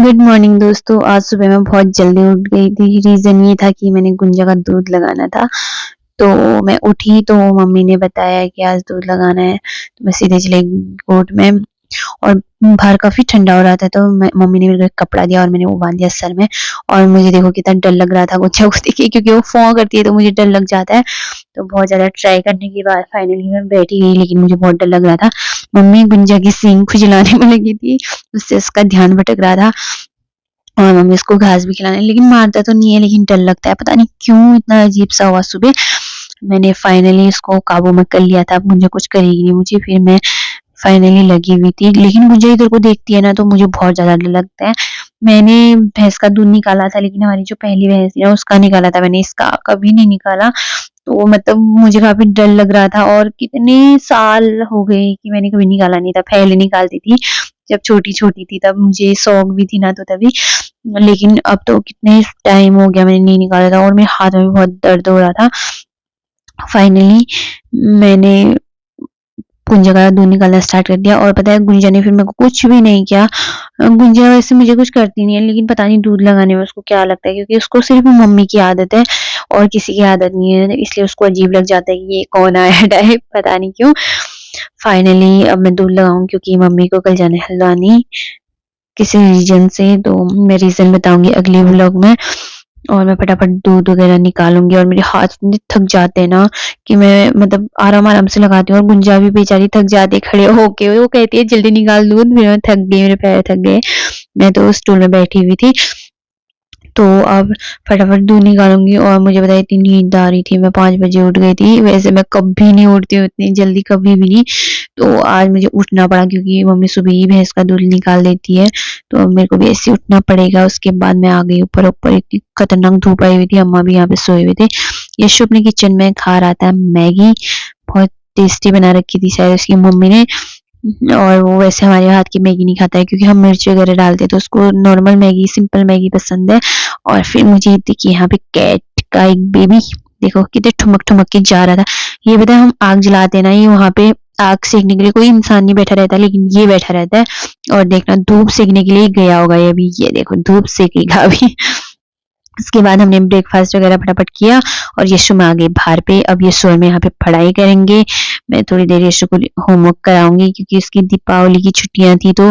Good morning दोस्तों। आज सुबह मैं बहुत जल्दी उठ गई थी। रीज़न ये था कि मैंने गुंजा का दूध लगाना था। तो मैं उठी तो मम्मी ने बताया कि आज दूध लगाना है, तो मैं सीधे चली कोर्ट में। और बाहर काफ़ी ठंडा हो रहा था, तो मम्मी ने मेरे को एक कपड़ा दिया और मैंने वो बांध दिया सर में। और मुझे देखो कितना डर लग रहा था गुंजा को देख के, क्योंकि वो फौं करती है तो मुझे डर लग जाता है। तो बहुत ज़्यादा ट्राई करने के बाद फाइनली मैं बैठी गई, लेकिन मुझे बहुत डर लग रहा था। मम्मी गुंजा की सींग खुजलाने में लगी थी, उससे उसका ध्यान भटक रहा था। और मम्मी उसको घास भी खिलाने, लेकिन मारता तो नहीं है, लेकिन डर लगता है। पता नहीं क्यों इतना अजीब सा हुआ सुबह। मैंने फाइनली उसको काबू में कर लिया था। अब मुझे कुछ करेगी नहीं मुझे। फिर मैं फाइनली लगी हुई थी, लेकिन मुझे इधर को देखती है ना तो मुझे बहुत ज्यादा डर लगता है। मैंने भैंस का दूध निकाला था, लेकिन हमारी जो पहली भैंस थी ना उसका निकाला था मैंने, इसका कभी नहीं निकाला। तो मतलब मुझे काफी डर लग रहा था। और कितने साल हो गए कि मैंने कभी निकाला नहीं था। पहले निकालती थी जब छोटी छोटी थी, तब मुझे शौक भी थी ना, तो तभी। लेकिन अब तो कितने टाइम हो गया मैंने नहीं निकाला था, और मेरे हाथ में भी बहुत दर्द हो रहा था। फाइनली मैंने गुंजा का दूध निकालना स्टार्ट कर दिया। और पता है गुंजा ने फिर मेरे को कुछ भी नहीं किया। गुंजा वैसे मुझे कुछ करती नहीं है, लेकिन पता नहीं दूध लगाने में उसको क्या लगता है, क्योंकि उसको सिर्फ मम्मी की आदत है और किसी की आदत नहीं है, इसलिए उसको अजीब लग जाता है कि ये कौन आया है, पता नहीं क्यों। फाइनली अब मैं दूध लगाऊंगी, क्योंकि मम्मी को कल जाना है हल्द्वानी किसी रीजन से। तो मैं रीजन बताऊंगी अगले व्लॉग में। और मैं फटाफट दूध वगैरह निकालूंगी। और मेरे हाथ इतने थक जाते हैं ना कि मैं मतलब आराम आराम से लगाती हूँ। और गुंजा भी बेचारी थक जाती है खड़े होके, वो कहती है जल्दी निकाल दूध। फिर मैं थक गई, मेरे पैर थक गए। मैं तो स्टूल में बैठी हुई थी। तो अब फटाफट दूध निकालूंगी। और मुझे बताइए इतनी नींद आ रही थी, मैं 5 बजे उठ गई थी। वैसे मैं कभी नहीं उठती हूँ इतनी जल्दी, कभी भी नहीं। तो आज मुझे उठना पड़ा, क्योंकि मम्मी सुबह ही भैंस का दूध निकाल देती है। तो अब मेरे को भी ऐसे उठना पड़ेगा। उसके बाद मैं आ गई ऊपर। ऊपर इतनी खतरनाक धूप आई हुई थी, अम्मा भी यहाँ पे सोए हुए थे। यशु अपने किचन में खा रहा था मैगी, बहुत टेस्टी बना रखी थी शायद उसकी मम्मी ने। और वो वैसे हमारे हाथ की मैगी नहीं खाता है, क्योंकि हम मिर्च वगैरह डालते हैं, तो उसको नॉर्मल मैगी, सिंपल मैगी पसंद है। और फिर मुझे देखिए यहाँ पे कैट का एक बेबी, देखो कितने ठुमक ठुमक के जा रहा था। ये बताए हम आग जलाते हैं ना, ये वहां पे आग सेकने के लिए कोई इंसान नहीं बैठा रहता, लेकिन ये बैठा रहता है। और देखना धूप सेकने के लिए गया होगा ये अभी, ये देखो धूप सेकेगा अभी। उसके बाद हमने ब्रेकफास्ट वगैरह फटाफट किया और यशु में आ गए बाहर पे। अब यशु और मैं यहाँ पे पढ़ाई करेंगे। मैं थोड़ी देर यशु को होमवर्क कराऊंगी, क्योंकि उसकी दीपावली की छुट्टियां थी, तो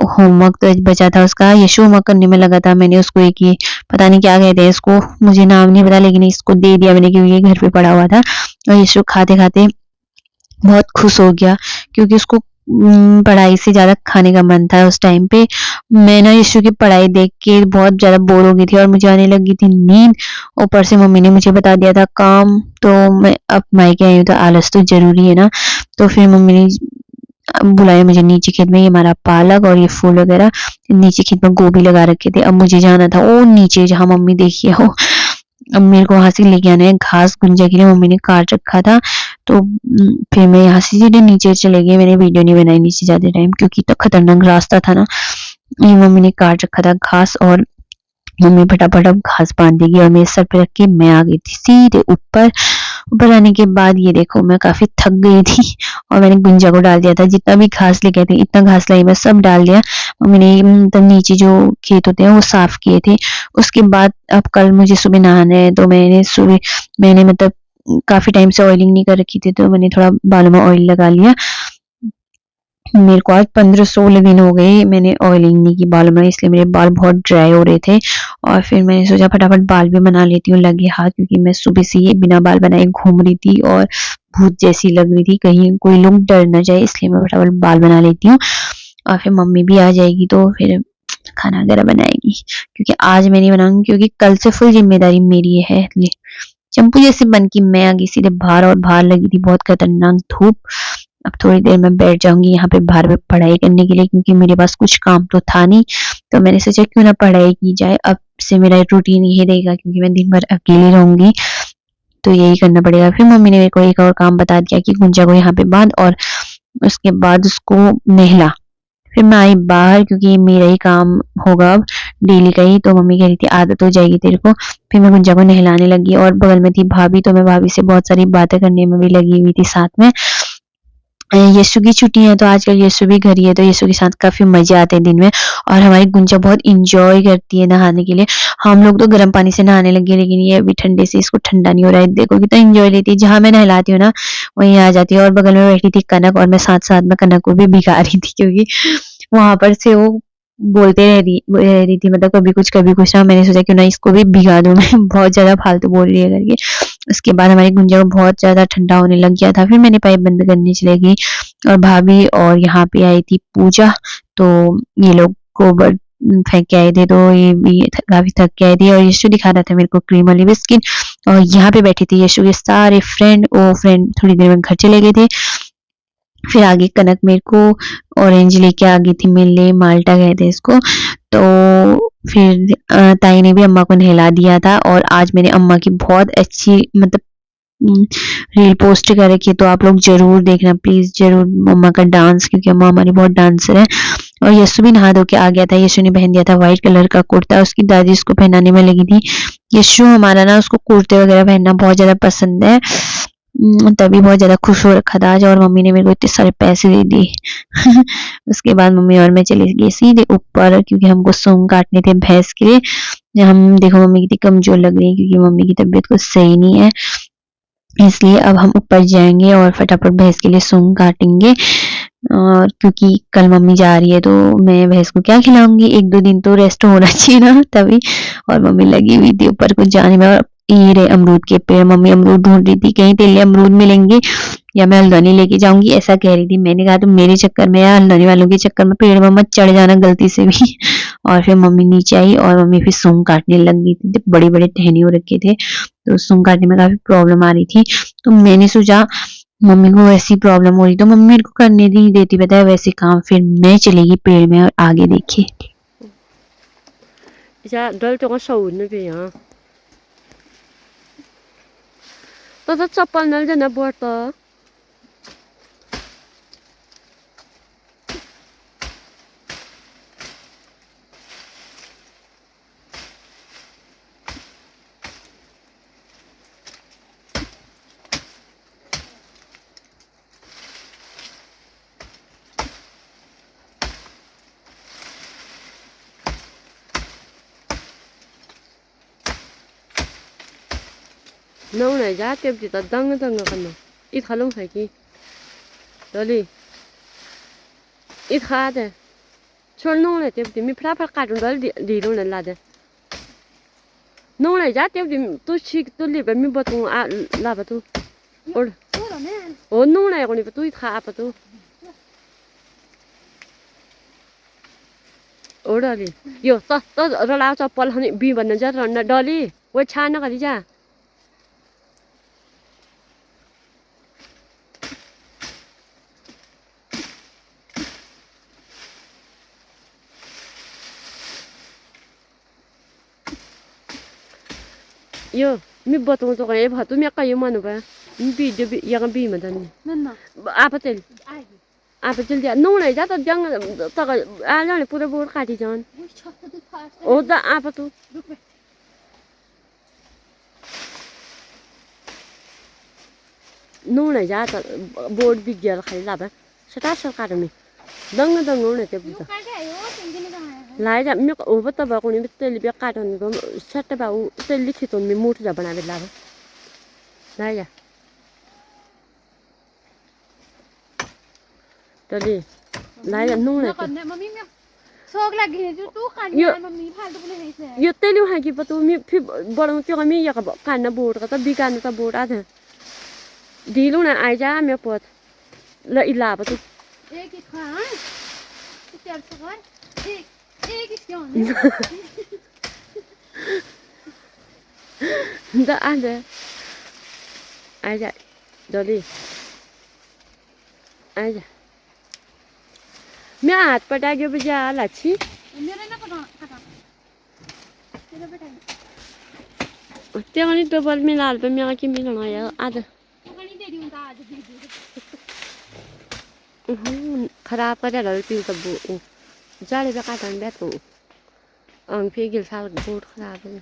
होमवर्क तो बचा था उसका। यशु होमवर्क करने में लगा था। मैंने उसको एक ये पता नहीं क्या कहते हैं इसको, मुझे नाम नहीं पता, लेकिन इसको दे दिया मैंने, क्योंकि ये घर पे पड़ा हुआ था। और यशु खाते खाते बहुत खुश हो गया, क्योंकि उसको पढ़ाई से ज्यादा खाने का मन था उस टाइम पे। मैं ना यशु की पढ़ाई देख के बहुत ज्यादा बोर हो गई थी, और मुझे आने लगी थी नींद। ऊपर से मम्मी ने मुझे बता दिया था काम, तो मैं अब मायके आई हूँ तो आलस तो जरूरी है ना। तो फिर मम्मी ने बुलाया मुझे नीचे खेत में। ये हमारा पालक और ये फूल वगैरह, नीचे खेत में गोभी लगा रखे थे। अब मुझे जाना था वो नीचे, जहाँ मम्मी देखिए हो। अब मेरे को वहां से लेके आना है घास, गुंजा के लिए मम्मी ने काट रखा था। तो फिर मैं यहाँ से सीधे नीचे चले गई। मैंने वीडियो नहीं बनाई नीचे जाते टाइम, क्योंकि तो खतरनाक रास्ता था ना। ये मम्मी ने काट रखा था घास, और मम्मी फटाफट अब घास बांध देगी। और मेरे सर पे रख के मैं आ गई थी सीधे ऊपर। ऊपर आने के बाद ये देखो मैं काफी थक गई थी, और मैंने गुंजा को डाल दिया था। जितना भी घास लेके थे, इतना घास लाई मैं सब डाल दिया। मम्मी ने मतलब नीचे जो खेत होते हैं वो साफ किए थे। उसके बाद अब कल मुझे सुबह नहाना है, तो मैंने मतलब काफी टाइम से ऑयलिंग नहीं कर रखी थी, तो मैंने थोड़ा बालों में ऑयल लगा लिया। मेरे को आज 15-16 दिन हो गए मैंने ऑयलिंग नहीं की बालों में, इसलिए मेरे बाल बहुत ड्राई हो रहे थे। और फिर मैंने सोचा फटाफट बाल भी बना लेती हूँ लगे हाथ, क्योंकि मैं सुबह से ही बिना बाल बनाए घूम रही थी और भूत जैसी लग रही थी, कहीं कोई लोग डर ना जाए, इसलिए मैं फटाफट बाल बना लेती हूँ। और फिर मम्मी भी आ जाएगी तो फिर खाना वगैरह बनाएगी, क्योंकि आज मैं नहीं बनाऊंगी, क्योंकि कल से फुल जिम्मेदारी मेरी है। चंपू जैसे बन की मैं आ गई सीधे बाहर, और बाहर लगी थी बहुत खतरनाक धूप। अब थोड़ी देर में बैठ जाऊंगी यहाँ पे बाहर में पढ़ाई करने के लिए, क्योंकि मेरे पास कुछ काम तो था नहीं। तो मैंने सोचा क्यों ना पढ़ाई की जाए। अब से मेरा रूटीन यही रहेगा, क्योंकि मैं दिन भर अकेली रहूंगी, तो यही करना पड़ेगा। फिर मम्मी ने मेरे को एक और काम बता दिया कि गुंजा को यहाँ पे बांध, और उसके बाद उसको नहला। फिर मैं आई बाहर, क्योंकि मेरा ही काम होगा अब डेली का ही। तो मम्मी कह रही थी आदत हो जाएगी तेरे को। फिर मैं गुंजा को नहलाने लगी, और बगल में थी भाभी, तो मैं भाभी से बहुत सारी बातें करने में भी लगी हुई थी साथ में। यीशु की छुट्टी है तो आजकल यीशु भी घर ही है, तो यीशु के साथ काफ़ी मज़े आते हैं दिन में और हमारी गुंजा बहुत एन्जॉय करती है नहाने के लिए। हम लोग तो गर्म पानी से नहाने लगे लेकिन ये अभी ठंडे से इसको ठंडा नहीं हो रहा है। देखो कितना एन्जॉय लेती है, जहाँ मैं नहलाती हूँ ना वहीं आ जाती है और बगल में बैठी थी कनक और मैं साथ-साथ में कनक को भी भिगा रही थी क्योंकि वहाँ पर से वो बोलते रह रही थी मतलब कभी कुछ ना मैंने सोचा क्यों ना इसको भी भिगा दूँ मैं बहुत ज़्यादा फालतू बोल रही है करके। उसके बाद हमारी गुंजा को बहुत ज़्यादा ठंडा होने लग गया था, फिर मैंने पाइप बंद करनी चली गई और भाभी और यहाँ पे आई थी पूजा, तो ये लोग गोबर फेंक के आए थे तो ये भी काफ़ी थक के आए थे और यीशु दिखा रहा था मेरे को क्रीम वाली बिस्किट और यहाँ पे बैठे थे यीशु के सारे फ्रेंड, वो फ्रेंड थोड़ी देर में घर चले गए थे। फिर आगे कनक मेरे को ऑरेंज लेके आ गई थी मेरे लिए, माल्टा कहते हैं इसको। तो फिर ताई ने भी अम्मा को नहला दिया था और आज मैंने अम्मा की बहुत अच्छी मतलब रील पोस्ट कर रखी है तो आप लोग ज़रूर देखना प्लीज़ ज़रूर मम्मा का डांस क्योंकि अम्मा हमारी बहुत डांसर है। और यस्सु भी नहा धो के आ गया था, यस्सु ने पहन दिया था व्हाइट कलर का कुर्ता, उसकी दादी उसको पहनाने में लगी थी। यस्सु हमारा ना उसको कुर्ते वगैरह पहनना बहुत ज़्यादा पसंद है। तभी बहुत ज़्यादा खुश हो रखा था आज और मम्मी ने मेरे को इतने सारे पैसे दे दिए। उसके बाद मम्मी और मैं चले गए सीधे ऊपर क्योंकि हमको सूंग काटने थे भैंस के लिए। हम देखो मम्मी कितनी कमज़ोर लग रही है क्योंकि मम्मी की तबीयत कुछ सही नहीं है। इसलिए अब हम ऊपर जाएँगे और फटाफट भैंस के लिए सूंग काटेंगे और क्योंकि कल मम्मी जा रही है तो मैं भैंस को क्या खिलाऊँगी, 1-2 दिन तो रेस्ट होना चाहिए ना तभी। और मम्मी लगी हुई थी ऊपर कुछ जाने में और ये रहे अमरूद के पेड़, मम्मी अमरूद ढूँढ रही थी कहीं तेरे लिए अमरूद मिलेंगे या मैं हल्द्वानी लेके जाऊँगी ऐसा कह रही थी। मैंने कहा तुम मेरे चक्कर में या हल्द्वानी वालों के चक्कर में पेड़ में मत चढ़ जाना गलती से भी। और फिर मम्मी नीचे आई और मम्मी फिर सूंग काटने लग गई थी, बड़े-बड़े टहनी हो रखे थे, तो सूंग काटने में काफ़ी प्रॉब्लम आ रही थी। तो मैंने सोचा मम्मी को ऐसी प्रॉब्लम हो रही तो मम्मी मेरे को करने नहीं देती पता है वैसे काम, फिर मैं चली गई पेड़ में और आगे देखिए। Dạ, đợi cho có sầu nữa kìa. Tao rất chọc con nó lên nó bùa tớ. Nấu này giá tiếp thì tao đăng cái khăn nào. Ít khá lông phải kì. Đó đi. Ít khá thế. Chôn nấu này tiếp thì mi phá phá cả trong đó đi luôn là thế. Nấu này giá tiếp thì tôi liệp mi bật tung là bà tu. Ồ nấu này còn đi bà tu ít khá bà tu. Ồ đó đi. Yo, tao ra lao cho Paul hẳn bị bắn ra rồi đó đi. Quay chán nó cả đi ra. Yo, mi botong to kaya ba? Tu mi kayo mano ba? Mi video yang bi madan. Nana. Apa tel? Apa tel dia? Nung này giá tao jang tao cái này pura pura cả đi chọn. Ồ da apa tu? Nung này giá tao board bi gel khai la ba. Sao cả rồi mi. Dang nung này tiếp đi. Lại ra mi ô bắt tao ba con mi tel bi cả rồi có sát ba u tel lịch thì mi mua ra bana la ba. Lại ra. Đó đi. Lại ra nung này. Soak lagi ni tu kan mami phal tu boleh hai. Yo tell you hai ki patu mi phi borong tyo mi ya ka kan na board ka ta bi kan ta board a the. Di lu na ai ja mi pot. La ila patu. Ek ik ga. Ik heb gewoon. Ik is jou. Da ande. Ai ja. Đó đi. Ai ja. मैं हाथ पटा के बजा लाची मेरा ना पता पता मेरा बेटा तेरा नहीं तो बल में लाल पे मेरा की मिलना यार आधा कहानी दे दी उनका आज दे खराब कर रहा है तीन सब जाले पे काटन बैठ को फिर गिल साल बहुत खराब है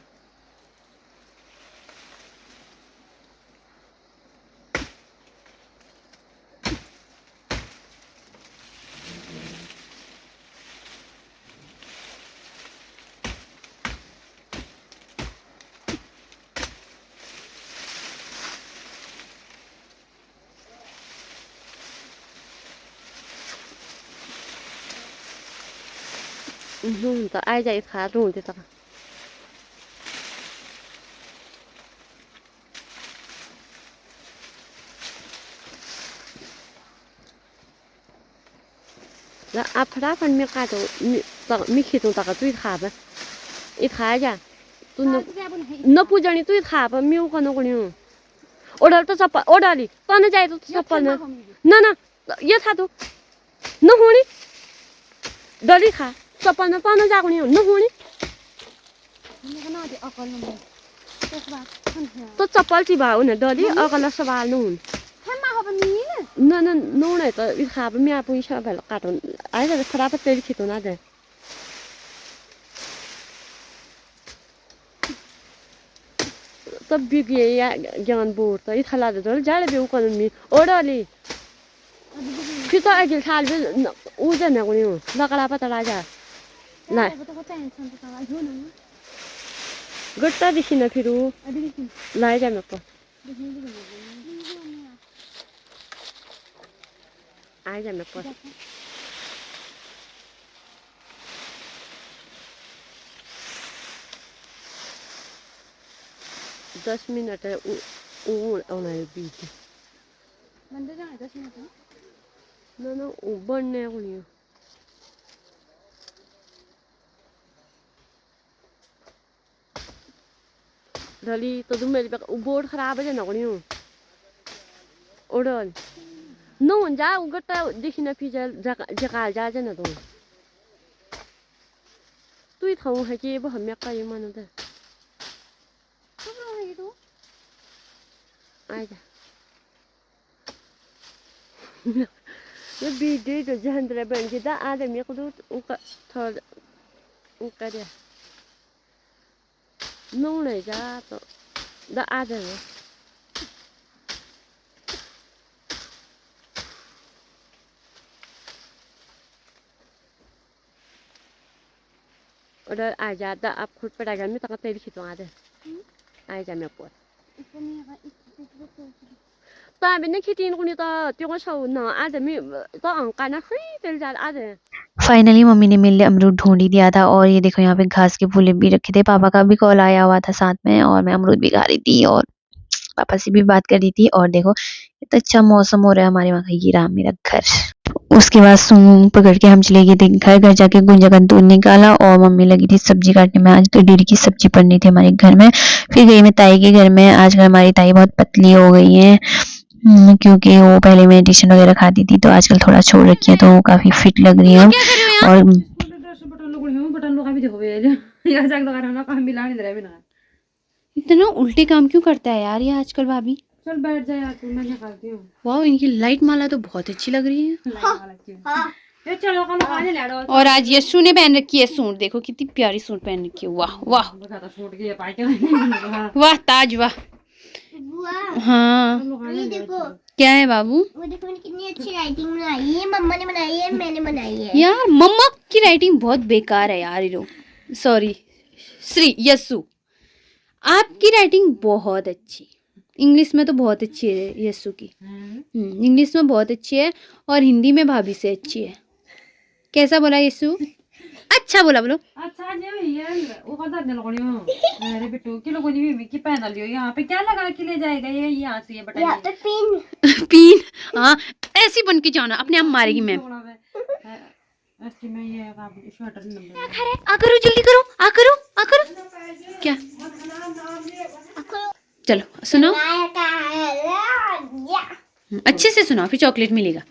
Nung ta ai dạy khá rồi thì ta. Là áp phá phần miếng cá to mi khi tung ta cái tui khá ba. Ít khá ja. Tu nó pu jani tui khá ba miu con nó con nhung. Order to chapal order đi. Con nó chạy to chapal na. Na ये था तो न होनी डली खा चप्पल न पान जाको नि न होनी तो चप्पल ची भाउ न डली अगला सवाल न हुन न न नो न त इ खा ब म्या पुइ छ भल काटो आइ त खराब तेल खितो ना दे त बिगे या ज्ञान बोर त इ थला दे डल जाले बे उकन मी ओडली फिर तो अगिल साल भी उधर ना कोई हूँ लकड़ा पता लाजा ना गट्टा दिखी ना फिर वो लाए जा मेरे को आए जा मेरे को 10 मिनट है वो ऑनलाइन बीच मंदिर जाना 10 मिनट ना ना वो बनने को नहीं डली तो तुम मेरे पे बोर्ड खराब है ना को नहीं ओडल नो जा वो गट्टा देखना फिर जगाल जा ना तो तू ही थाऊ है कि वो हम क्या ये मानो तो कब रहोगी तू आजा ये वीडियो तो जहंद्रा बन के दा आदमी को तो उनका थोड़ा उनका दिया नो नहीं जा तो दा आदमी और आजा दा आप खुद पढ़ाएगा मैं तक तेरी खितवा दे आजा मैं पोर तो अभी नहीं खेती इनको नहीं तो त्यों शौ ना आदमी तो अंका ना ही तेल जाल आदे फाइनली मम्मी ने मेरे लिए अमरूद ढूंढ ही दिया था और ये देखो यहाँ पे घास के फूले भी रखे थे पापा का भी कॉल आया हुआ था साथ में और मैं अमरूद भी खा रही थी और पापा से भी बात कर रही थी और देखो इतना अच्छा मौसम हो रहा है हमारे वहाँ का ये रहा मेरा घर उसके बाद सूंग पकड़ के हम चले गए थे घर जाके गुंजा का दूध निकाला और मम्मी लगी थी सब्जी काटने में आज तो डेरी की सब्जी पड़नी थी हमारे घर में फिर गई मैं ताई के घर में आजकल हमारी ताई बहुत पतली हो गई है क्योंकि वो पहले मेडिसिन वगैरह खाती थी तो आजकल थोड़ा छोड़ रखी है तो वो काफी फिट लग रही है और इतना उल्टे काम क्यों करता है यार ये आजकल भाभी चल बैठ जा यार तू मैं निकालती हूँ वाह इनकी लाइट माला तो बहुत अच्छी लग रही है ये चलो कम खाने ले दो और आज यशु ने पहन रखी है सूट देखो कितनी प्यारी सूट पहन रखी है वाह वाह छोड़ के पाए क्या वाह ताज वाह हाँ ये देखो क्या है बाबू वो देखो मैंने कितनी अच्छी राइटिंग बनाई है मम्मा ने बनाई है मैंने बनाई है यार मम्मा की राइटिंग बहुत बेकार है यार ये लोग सॉरी श्री यस्सु आपकी राइटिंग बहुत अच्छी इंग्लिश में तो बहुत अच्छी है यस्सु की इंग्लिश में बहुत अच्छी है और हिंदी में भाभी से अच्छी है कैसा बोला यस्सु अच्छा बोला बोलो अच्छा जी भैया वो कदा दे लगणियो अरे बेटू के लोगों ने भी की पहन लियो यहाँ पे क्या लगा के ले जाएगा ये यहाँ से ये बटन यहाँ पे पिन पीन हाँ ऐसी बन के जाना अपने आप मारेगी मैम ऐसे में ये स्वेटर नंबर आ करो जल्दी करो आ करो क्या चलो सुनो अच्छे से सुनाओ फिर चॉकलेट मिलेगा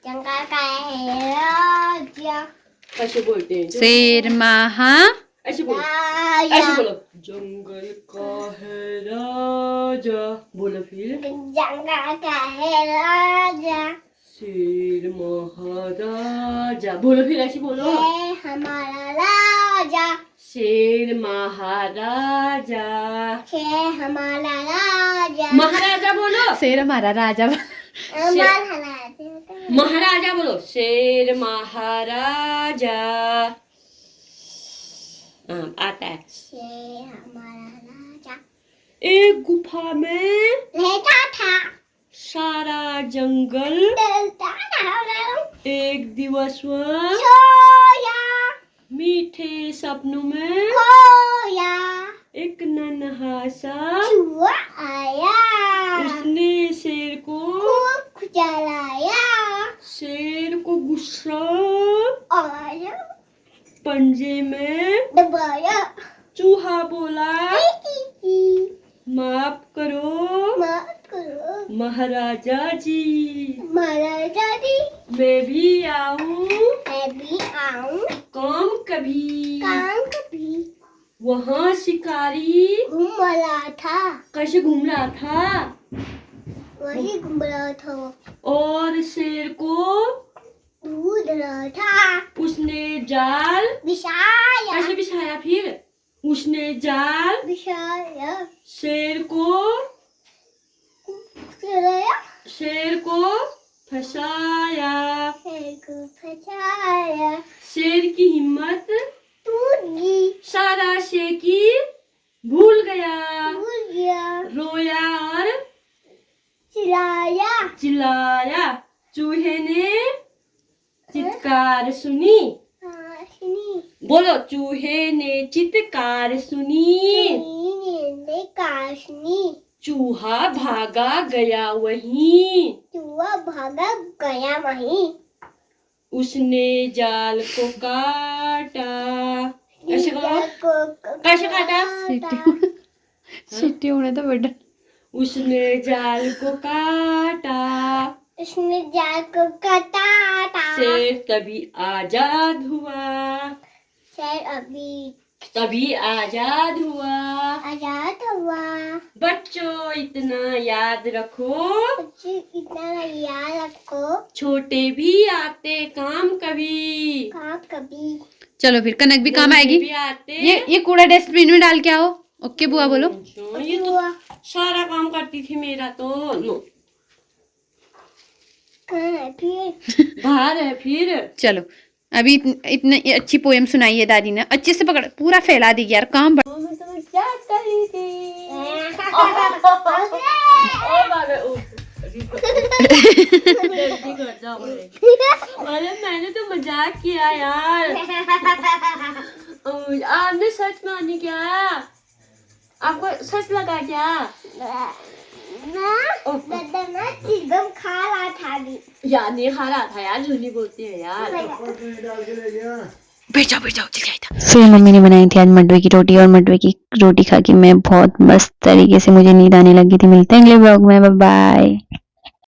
जंगल का है राजा ऐसे बोलते हैं शेर महा ऐसे बोलो ऐसे बोलो जंगल का है राजा बोलो फिर जंगल का है राजा शेर महाराजा बोलो फिर ऐसे बोलो ये हमारा राजा शेर महाराजा ये हमारा राजा महाराजा बोलो शेर हमारा राजा महाराजा बोलो शेर महाराजा आता है ये हमारा राजा एक गुफा में रहता था सारा जंगल एक दिवस में सोया मीठा थे सपनों में खोया एक नन्हा सा चूहा आया उसने शेर को खूब जलाया शेर को गुस्सा और पंजे में दबाया चूहा बोला की माफ करो माफ करो महाराजा जी महाराजा जी मैं भी आऊं मैं भी आऊं काम कभी काम कभी वहाँ शिकारी घूम रहा था कैसे घूम रहा था वही घूम रहा था और शेर को ढूंढ रहा था उसने जाल बिछाया कैसे बिछाया फिर उसने जाल बिछाया शेर को गिराया शेर को फंसाया शेर को फंसाया शेर की हिम्मत टूट गई सारा शेर की भूल गया भूल गया रोया और चिल्लाया चिल्लाया चूहे ने चित्कार सुनी सुनी बोलो चूहे ने चित्कार सुनी ने कहा सुनी चूहा भागा गया वहीं चूहा भागा गया वहीं उसने जाल को काटा कैसे कैसे काटा सीटी होने तो बेटा उसने जाल को काटा उसने जाल को काटा शेर तभी आजाद हुआ शेर अभी तभी आजाद हुआ आजाद हुआ बच्चों इतना याद रखो बच्चे इतना याद रखो छोटे भी आते काम कभी काम कभी चलो फिर कनक भी काम बड़े आएगी भी आते ये कूड़ा डस्टबिन में डाल के आओ ओके बुआ बोलो ये तो सारा काम करती थी मेरा तो लो कहाँ है फिर बाहर है फिर चलो अभी इतनी अच्छी पोएम सुनाई है दादी ने अच्छे से पकड़ पूरा फैला दी यार काम मैं तो क्या कर रही थी जल्दी कर जाओ अरे मैंने तो मजाक किया यार आपने सच मानी क्या आपको सच लगा क्या दादा ना चिकन खा रहा था अभी यार नहीं खा रहा था यार झूठी बोलती है यार बैठ जाओ चल जाए फिर मम्मी ने बनाई थी आज मडवे की रोटी और मडवे की रोटी खा के मैं बहुत मस्त तरीके से मुझे नींद आने लगी थी। मिलते हैं अगले ब्लॉग में, बाय बाय।